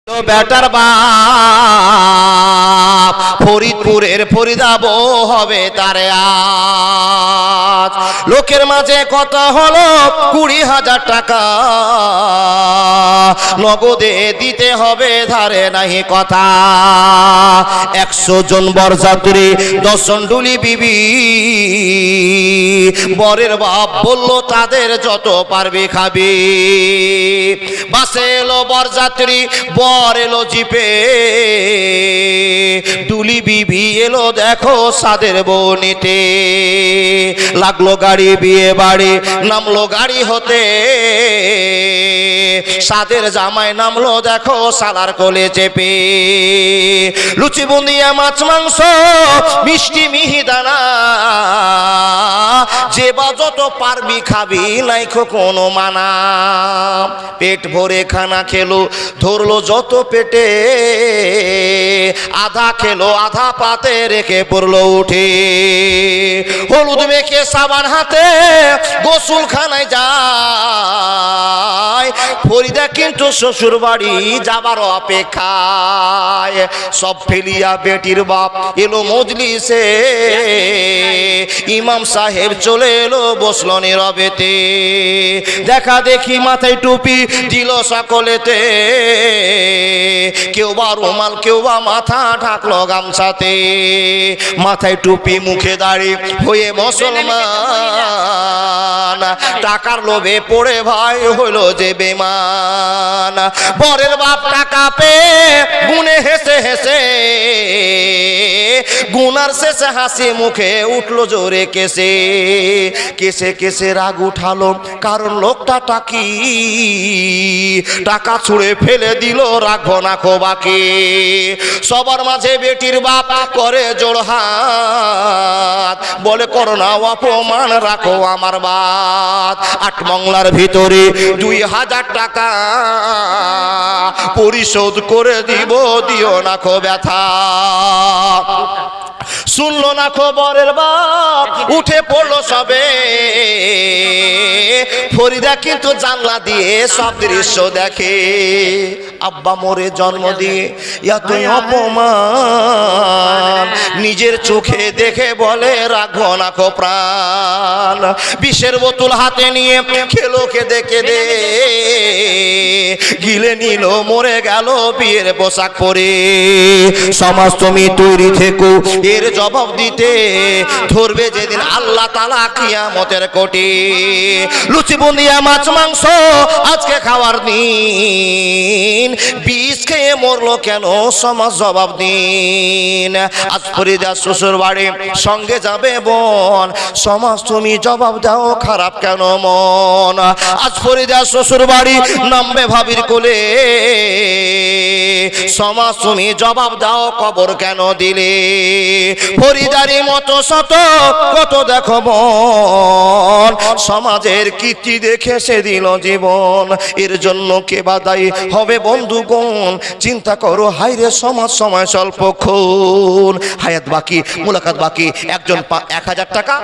Better বাপ ফরিদপুরের ফরিদাবো হবে তারে আজ। লোকের মাঝে কথা হলো 20,000 টাকা নগদে দিতে হবে, ধারে নাহি কথা। 100 জন বরযাত্রী 10 জন ডুলি বিবি, বরের বাপ বলল তাদের যত পারবি খাবি। বাসে এলো বরযাত্রী, বর এলো জিপে, ডুলি বিবি এলো দেখো সাদের বনিতে। লাগলো গাড়ি বিয়ে বাড়ি, নামলো গাড়ি হতে, সাদের জামাই নামলো দেখো সালার কোলে চেপে। লুচি বুন্দিয়া মাছ মাংস মিষ্টি মিহিদানা, যে বা যত পারবি খাবি নাইখো কোনো মানা। পেট ভরে খানা খেলো, ধরলো যত পেটে, আধা খেলো আধা পাতে রেখে পড়লো উঠে। হলুদ মেখে সাবান হাতে গোসল খানায় যায়, ফরিদা কিন্তু শ্বশুর বাড়ি যাবার অপেক্ষায়। সব ফেলিয়া বেটির বাপ এলো মজলিসে, ইমাম সাহেব চলে এলো বসলো নীরবেতে। দেখা দেখি মাথায় টুপি দিল সকলেতে, কেউ বা রুমাল কেউ বা মাথা ঢাকলো গামছাতে। মাথায় টুপি মুখে দাড়ি হয়ে মুসলমান, টাকার লোভে পড়ে ভাই হইল যে বেমান। বরের বাপ টাকা পেয়ে গুনে হেসে হেসে, গুনার শেষে হাসি মুখে উঠলো জোরে কেসে। কেসে কেসে রাগ উঠালো কারণ লোকটা টাকি, টাকা ছুঁড়ে ফেলে দিল রাখবো না খো বাকি। সবার মাঝে বেটির বাপ করে জোড়হাত, বলে করো না অপমান রাখো আমার বাত। 8 মংলার ভিতরে 2,000 টাকা পরিশোধ করে দিব, দিও না খো ব্যথা। শুনলো না খবরের বাপ, উঠে পড়লো সবে। ফরিদা কিন্তু জানলা দিয়ে সব দৃশ্য দেখে। আব্বা মোরে জন্ম দিয়ে এতই অপমান, নিজের চোখে দেখে বলে রাখবো না খো প্রাণ। বিষের বোতল হাতে নিয়ে খেলো খেদে খেদে, গিলে নিল মরে গেল বিয়ের পোশাক পরে। সমাজ তুমি তৈরি থেকো এর জবাব দিতে, ধরবে যেদিন আল্লাহ তাআলা কিয়ামতের কোটে। লুচি বুন্দিয়া মাছ মাংস আজকে খাওয়ার দিন, বিষ খেয়ে মরলো কেন সমাজ জবাব দিন। আজ ফরিদা শ্বশুর বাড়ি সঙ্গে যাবে বোন, সমাজ তুমি জবাব দাও খারাপ কেন মন। আজ ফরিদা শ্বশুর বাড়ি নামবে ভাবির কোলে, সমাজ তুমি জবাব দাও কবর কেন দিলে। ফরিদারি মতো শত কত দেখো বোন, সমাজের কীর্তি দেখে সে দিল জীবন। এর জন্য কে বা দায়ী হবে বন্ধুগণ, চিন্তা করো হাইরে সমাজ সময় স্বল্পক্ষণ। হায়াত বাকি, মুলাকাত বাকি। একজন 1,000 টাকা